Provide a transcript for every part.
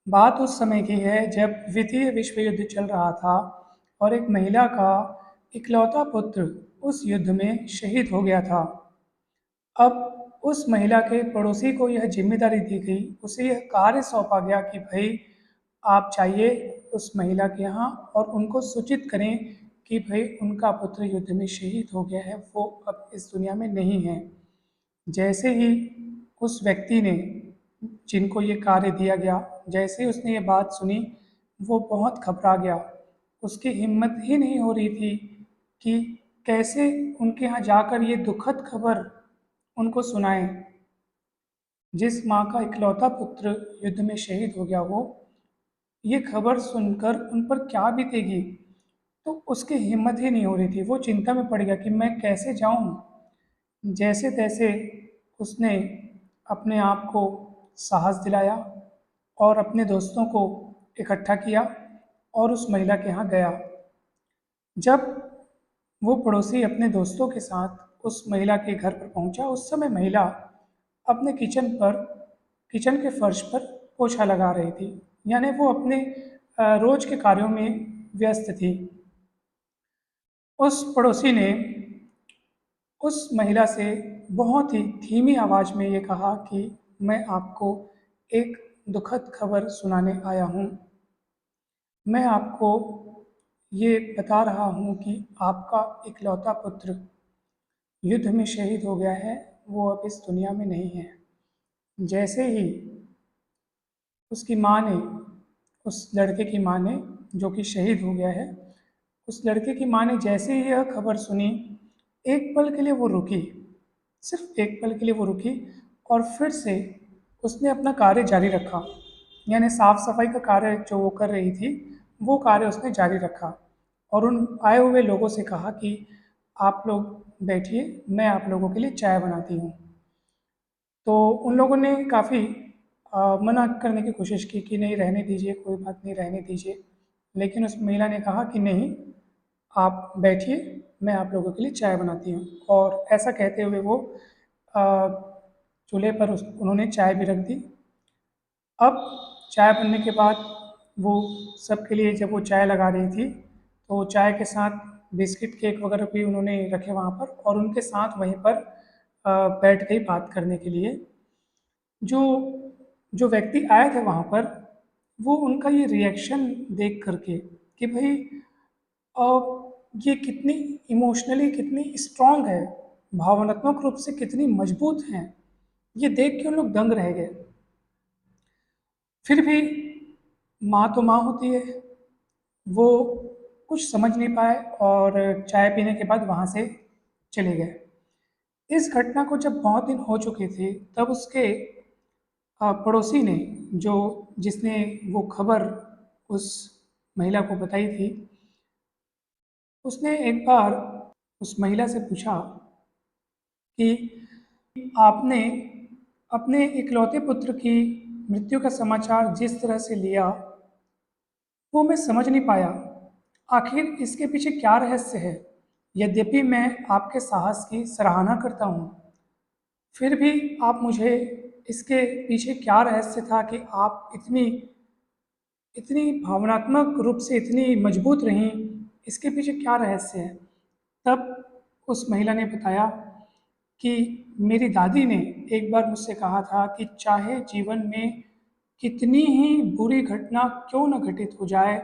बात उस समय की है जब द्वितीय विश्व युद्ध चल रहा था और एक महिला का इकलौता पुत्र उस युद्ध में शहीद हो गया था। अब उस महिला के पड़ोसी को यह जिम्मेदारी दी गई, उसे यह कार्य सौंपा गया कि भाई आप जाइए उस महिला के यहाँ और उनको सूचित करें कि भाई उनका पुत्र युद्ध में शहीद हो गया है, वो अब इस दुनिया में नहीं है। जैसे ही उस व्यक्ति ने, जिनको ये कार्य दिया गया, जैसे ही उसने ये बात सुनी, वो बहुत घबरा गया। उसकी हिम्मत ही नहीं हो रही थी कि कैसे उनके यहाँ जाकर ये दुखद खबर उनको सुनाए। जिस माँ का इकलौता पुत्र युद्ध में शहीद हो गया हो, ये खबर सुनकर उन पर क्या बीतेगी। तो उसकी हिम्मत ही नहीं हो रही थी, वो चिंता में पड़ गया कि मैं कैसे जाऊं। जैसे तैसे उसने अपने आप को साहस दिलाया और अपने दोस्तों को इकट्ठा किया और उस महिला के यहाँ गया। जब वो पड़ोसी अपने दोस्तों के साथ उस महिला के घर पर पहुंचा, उस समय महिला अपने किचन के फर्श पर पोछा लगा रही थी। यानी वो अपने रोज के कार्यों में व्यस्त थी। उस पड़ोसी ने उस महिला से बहुत ही धीमी आवाज में ये कहा कि मैं आपको एक दुखद खबर सुनाने आया हूँ। मैं आपको ये बता रहा हूँ कि आपका इकलौता पुत्र युद्ध में शहीद हो गया है, वो अब इस दुनिया में नहीं है। जैसे ही उसकी माँ ने, उस लड़के की माँ ने, जो कि शहीद हो गया है, उस लड़के की माँ ने जैसे ही यह खबर सुनी, एक पल के लिए वो रुकी, सिर्फ एक पल के लिए वो रुकी और फिर से उसने अपना कार्य जारी रखा। यानी साफ सफाई का कार्य जो वो कर रही थी, वो कार्य उसने जारी रखा और उन आए हुए लोगों से कहा कि आप लोग बैठिए, मैं आप लोगों के लिए चाय बनाती हूँ। तो उन लोगों ने काफ़ी मना करने की कोशिश की कि नहीं, रहने दीजिए, कोई बात नहीं, रहने दीजिए। लेकिन उस महिला ने कहा कि नहीं, आप बैठिए, मैं आप लोगों के लिए चाय बनाती हूँ। और ऐसा कहते हुए वो अ, चूल्हे पर उन्होंने चाय भी रख दी। अब चाय बनने के बाद वो सबके लिए जब वो चाय लगा रही थी, तो चाय के साथ बिस्किट केक वगैरह भी उन्होंने रखे वहाँ पर और उनके साथ वहीं पर बैठ गई बात करने के लिए। जो जो व्यक्ति आए थे वहाँ पर, वो उनका ये रिएक्शन देख करके कि भाई ये कितनी इमोशनली कितनी स्ट्रांग है, भावनात्मक रूप से कितनी मजबूत हैं, ये देख के उन लोग दंग रह गए। फिर भी माँ तो माँ होती है, वो कुछ समझ नहीं पाए और चाय पीने के बाद वहाँ से चले गए। इस घटना को जब बहुत दिन हो चुके थे, तब उसके पड़ोसी ने, जो जिसने वो खबर उस महिला को बताई थी, उसने एक बार उस महिला से पूछा कि आपने अपने इकलौते पुत्र की मृत्यु का समाचार जिस तरह से लिया, वो मैं समझ नहीं पाया। आखिर इसके पीछे क्या रहस्य है? यद्यपि मैं आपके साहस की सराहना करता हूँ, फिर भी आप मुझे इसके पीछे क्या रहस्य था कि आप इतनी इतनी भावनात्मक रूप से इतनी मजबूत रहीं, इसके पीछे क्या रहस्य है? तब उस महिला ने बताया कि मेरी दादी ने एक बार मुझसे कहा था कि चाहे जीवन में कितनी ही बुरी घटना क्यों न घटित हो जाए,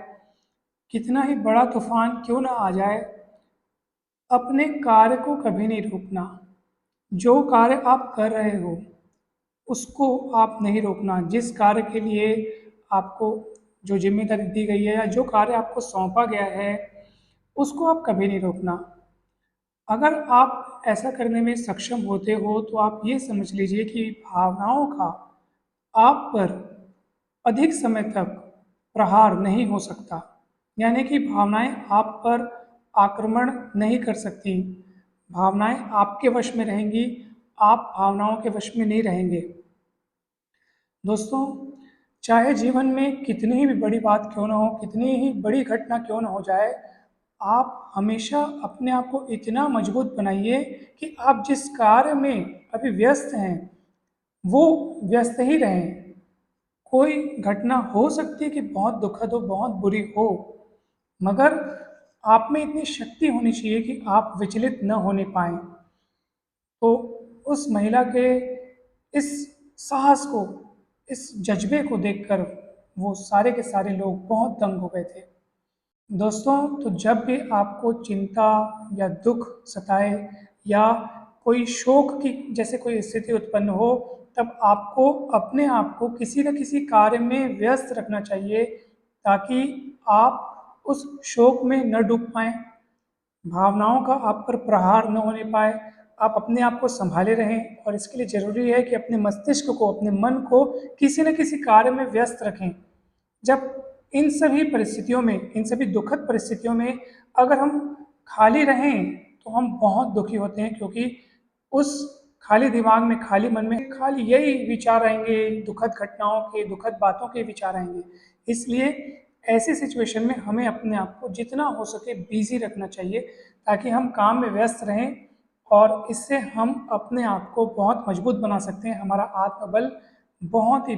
कितना ही बड़ा तूफान क्यों न आ जाए, अपने कार्य को कभी नहीं रोकना। जो कार्य आप कर रहे हो, उसको आप नहीं रोकना। जिस कार्य के लिए आपको जो जिम्मेदारी दी गई है या जो कार्य आपको सौंपा गया है, उसको आप कभी नहीं रोकना। अगर आप ऐसा करने में सक्षम होते हो, तो आप ये समझ लीजिए कि भावनाओं का आप पर अधिक समय तक प्रहार नहीं हो सकता। यानी कि भावनाएं आप पर आक्रमण नहीं कर सकती। भावनाएं आपके वश में रहेंगी, आप भावनाओं के वश में नहीं रहेंगे। दोस्तों, चाहे जीवन में कितनी ही बड़ी बात क्यों ना हो, कितनी ही बड़ी घटना क्यों ना हो जाए, आप हमेशा अपने आप को इतना मजबूत बनाइए कि आप जिस कार्य में अभी व्यस्त हैं, वो व्यस्त ही रहें। कोई घटना हो सकती है कि बहुत दुखद हो, बहुत बुरी हो, मगर आप में इतनी शक्ति होनी चाहिए कि आप विचलित न होने पाएँ। तो उस महिला के इस साहस को, इस जज़्बे को देखकर वो सारे के सारे लोग बहुत दंग हो गए थे। दोस्तों, तो जब भी आपको चिंता या दुख सताए या कोई शोक की जैसे कोई स्थिति उत्पन्न हो, तब आपको अपने आप को किसी न किसी कार्य में व्यस्त रखना चाहिए, ताकि आप उस शोक में न डूब पाएँ, भावनाओं का आप पर प्रहार न होने पाए, आप अपने आप को सँभाले रहें। और इसके लिए ज़रूरी है कि अपने मस्तिष्क को, अपने मन को किसी न किसी कार्य में व्यस्त रखें। जब इन सभी परिस्थितियों में, इन सभी दुखद परिस्थितियों में अगर हम खाली रहें, तो हम बहुत दुखी होते हैं, क्योंकि उस खाली दिमाग में, खाली मन में खाली यही विचार आएँगे, दुखद घटनाओं के, दुखद बातों के विचार आएँगे। इसलिए ऐसी सिचुएशन में हमें अपने आप को जितना हो सके बिज़ी रखना चाहिए, ताकि हम काम में व्यस्त रहें, और इससे हम अपने आप को बहुत मजबूत बना सकते हैं। हमारा आत्मबल बहुत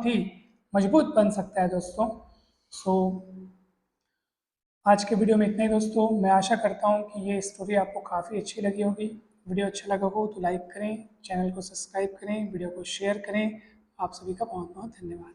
ही मजबूत बन सकता है दोस्तों। सो आज के वीडियो में इतना ही दोस्तों। मैं आशा करता हूँ कि ये स्टोरी आपको काफ़ी अच्छी लगी होगी। वीडियो अच्छा लगा हो तो लाइक करें, चैनल को सब्सक्राइब करें, वीडियो को शेयर करें। आप सभी का बहुत बहुत धन्यवाद।